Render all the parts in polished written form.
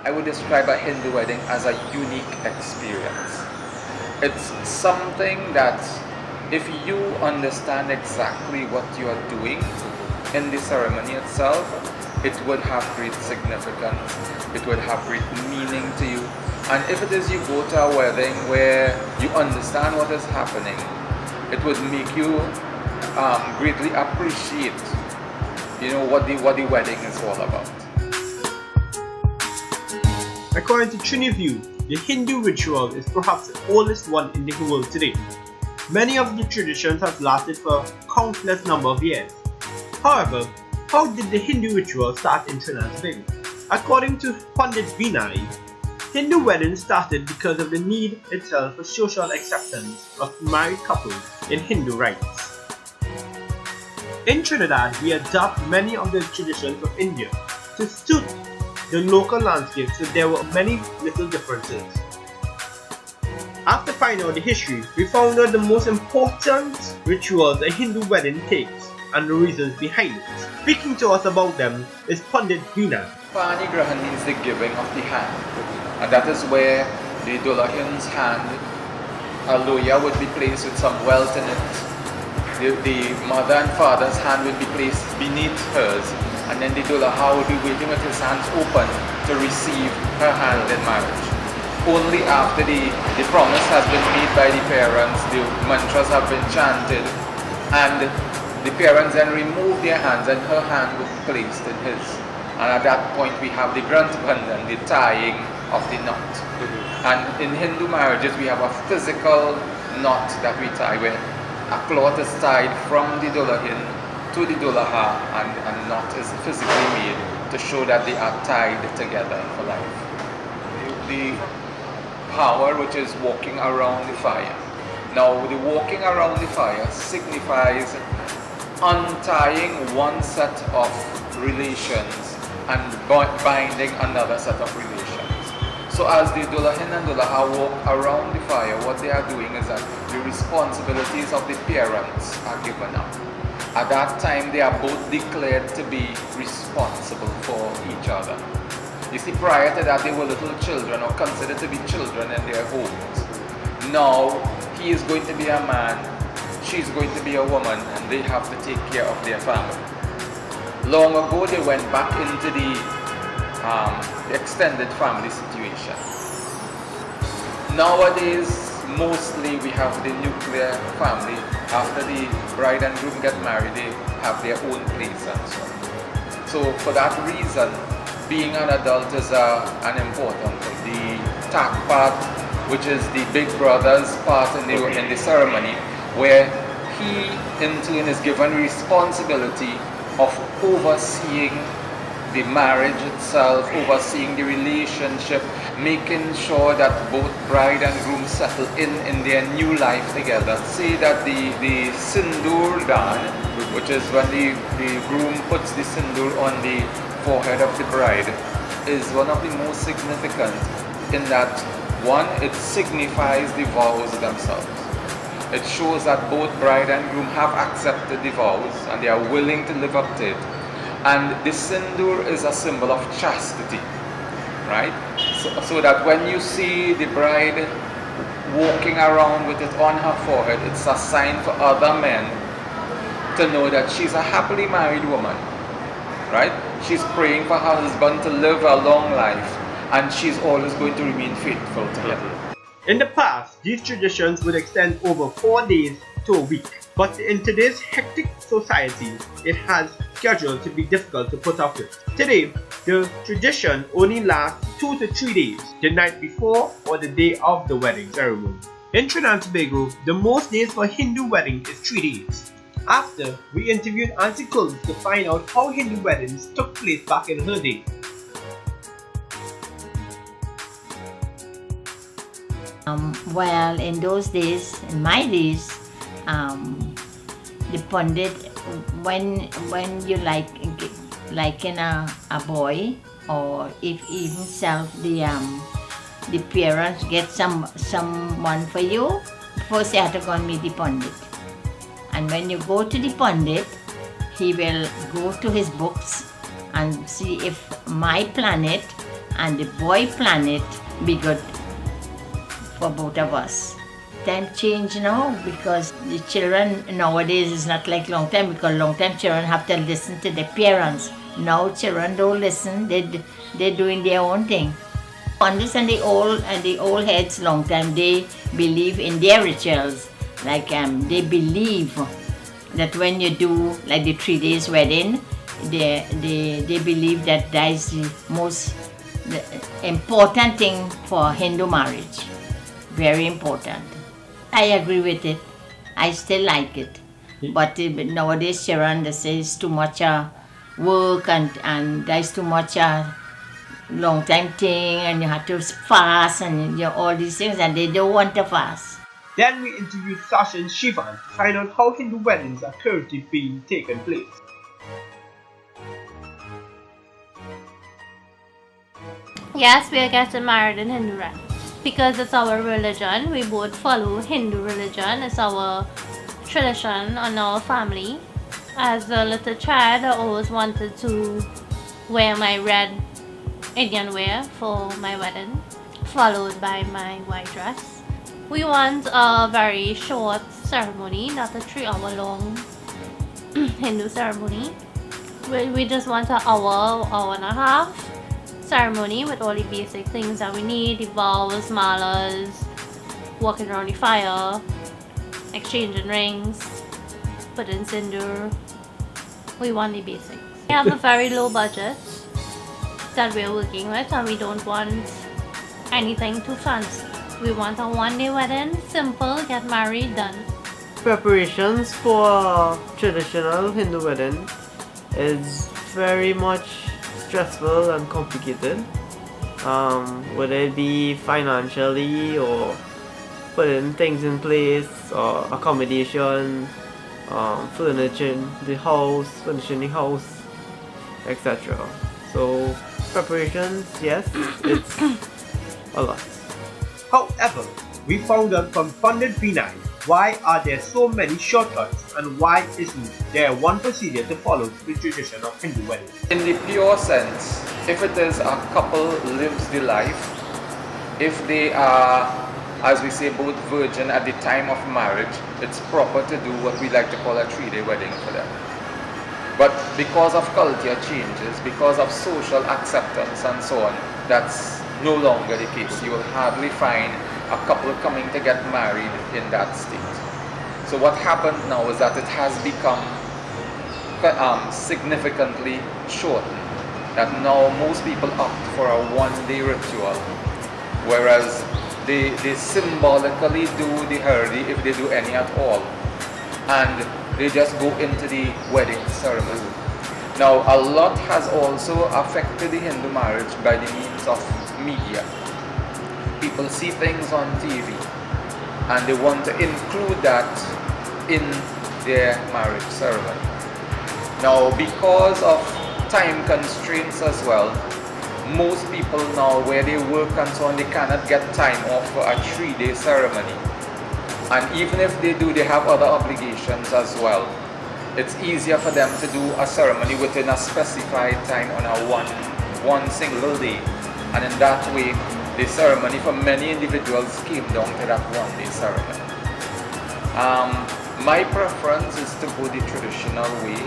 I would describe a Hindu wedding as a unique experience. It's something that if you understand exactly what you are doing in the ceremony itself, it would have great significance, it would have great meaning to you. And if it is you go to a wedding where you understand what is happening, it would make you greatly appreciate, what the wedding is all about. According to Triniview, the Hindu ritual is perhaps the oldest one in the world today. Many of the traditions have lasted for countless number of years. However, how did the Hindu ritual start in Trinidad and Tobago? According to Pundit Vinay, Hindu weddings started because of the need itself for social acceptance of married couples in Hindu rites. In Trinidad, we adopt many of the traditions of India to suit the local landscape, so there were many little differences. After finding out the history, we found out the most important rituals a Hindu wedding takes and the reasons behind it. Speaking to us about them is Pandit Vinay. Panigrahan means the giving of the hand, and that is where the Dulahin's hand, a loya, would be placed with some wealth in it. The mother and father's hand would be placed beneath hers, and then the Dulaha would be waiting with his hands open to receive her hand in marriage. Only after the promise has been made by the parents, the mantras have been chanted, and the parents then remove their hands and her hand would be placed in his. And at that point we have the grantbandhan, the tying of the knot. And in Hindu marriages we have a physical knot that we tie where a cloth is tied from the Dulahin to the Dulaha, and a knot is physically made to show that they are tied together for life. The power which is walking around the fire. Now the walking around the fire signifies untying one set of relations and binding another set of relations. So as the Dulahin and Dulaha walk around the fire, what they are doing is that the responsibilities of the parents are given up. At that time, they are both declared to be responsible for each other. You see, prior to that, they were little children or considered to be children in their homes. Now, he is going to be a man, she's going to be a woman, and they have to take care of their family. Long ago, they went back into the extended family situation. Nowadays, mostly we have the nuclear family. After the bride and groom get married, they have their own place and so on. So for that reason, being an adult is an important thing. The tak part, which is the big brother's part in the ceremony, where he in turn is given responsibility of overseeing the marriage itself, overseeing the relationship, making sure that both bride and groom settle in their new life together. Say that the sindoor dan, which is when the groom puts the sindoor on the forehead of the bride, is one of the most significant in that, one, it signifies the vows themselves. It shows that both bride and groom have accepted the vows and they are willing to live up to it. And the sindoor is a symbol of chastity, right? So that when you see the bride walking around with it on her forehead, it's a sign for other men to know that she's a happily married woman, right? She's praying for her husband to live a long life, and she's always going to remain faithful to him. In the past, these traditions would extend over 4 days to a week, but in today's hectic society, it has scheduled to be difficult to put up with. Today, the tradition only lasts 2 to 3 days, the night before or the day of the wedding ceremony. In Trinidad and Tobago, the most days for Hindu wedding is 3 days. After, we interviewed Auntie Kulz to find out how Hindu weddings took place back in her day. Well, in those days, in my days, the pundit, when you liking a boy, or if even self the parents get someone for you, first you have to go and meet the pundit. And when you go to the pundit, he will go to his books and see if my planet and the boy plan it, be good for both of us. Time change now because the children nowadays is not like long time, because long time children have to listen to their parents. Now children don't listen, they're doing their own thing. Understand the old heads long time, they believe in their rituals. Like they believe that when you do like the 3 days wedding, they believe that is the most important thing for Hindu marriage. Very important. I agree with it. I still like it. But nowadays children, they say it's too much work and there's too much long time thing, and you have to fast and all these things, and they don't want to fast. Then we interviewed Sasha and Shivan to find out how Hindu weddings are currently being taken place. Yes, we are getting married in Hindu rites. Because it's our religion, we both follow Hindu religion. It's our tradition on our family. As a little child, I always wanted to wear my red Indian wear for my wedding, followed by my white dress. We want a very short ceremony, not a 3-hour long Hindu ceremony. We just want an hour and a half ceremony with all the basic things that we need: the vows, malas, walking around the fire, exchanging rings, putting sindoor. We want the basics. We have a very low budget that we're working with, and we don't want anything too fancy. We want a 1-day wedding, simple, get married, done. Preparations for a traditional Hindu wedding is very much stressful and complicated. Whether it be financially or putting things in place or accommodation, furnishing the house, etc. So preparations, yes, it's a lot. However, we found out from Pandit Vinay why are there so many shortcuts and why isn't there one procedure to follow the tradition of Hindu wedding. In the pure sense, if it is a couple lives the life, if they are, as we say, both virgin at the time of marriage, it's proper to do what we like to call a 3-day wedding for them. But because of culture changes, because of social acceptance and so on, that's no longer the case. You will hardly find a couple coming to get married in that state. So what happened now is that it has become significantly shortened. That now most people opt for a 1-day ritual, whereas they symbolically do the hardi if they do any at all, and they just go into the wedding ceremony. Now a lot has also affected the Hindu marriage by the means of media. People see things on TV and they want to include that in their marriage ceremony. Now because of time constraints as well, most people now where they work and so on, they cannot get time off for a 3-day ceremony. And even if they do, they have other obligations as well. It's easier for them to do a ceremony within a specified time on a one single day. And in that way, the ceremony for many individuals came down to that 1-day ceremony. My preference is to go the traditional way.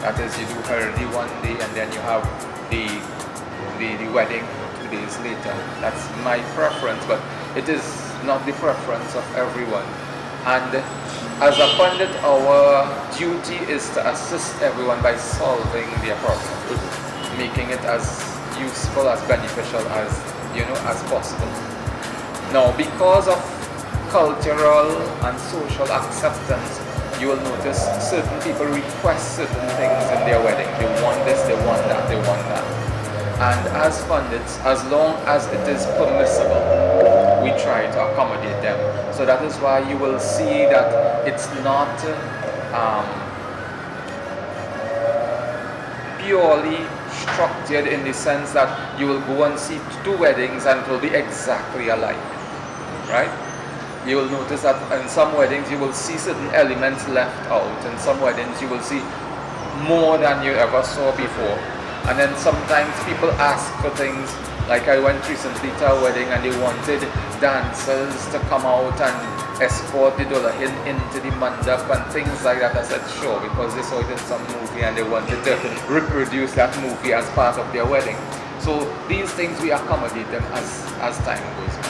That is, you do hardi 1 day and then you have the wedding 2 days later. That's my preference, but it is not the preference of everyone. And as a pundit, our duty is to assist everyone by solving their problem, making it as useful, as beneficial as as possible. Now, because of cultural and social acceptance, you will notice certain people request certain things in their wedding. They want this, they want that, they want that. And as pundits, as long as it is permissible, we try to accommodate them. So that is why you will see that it's not purely structured in the sense that you will go and see 2 weddings and it will be exactly alike, right? You will notice that in some weddings you will see certain elements left out. In some weddings you will see more than you ever saw before. And then sometimes people ask for things Like I went recently to a wedding and they wanted dancers to come out and escort the Dolahin into the mandap and things like that. I said sure, because they saw it in some movie and they wanted to reproduce that movie as part of their wedding. So these things we accommodate them as time goes by.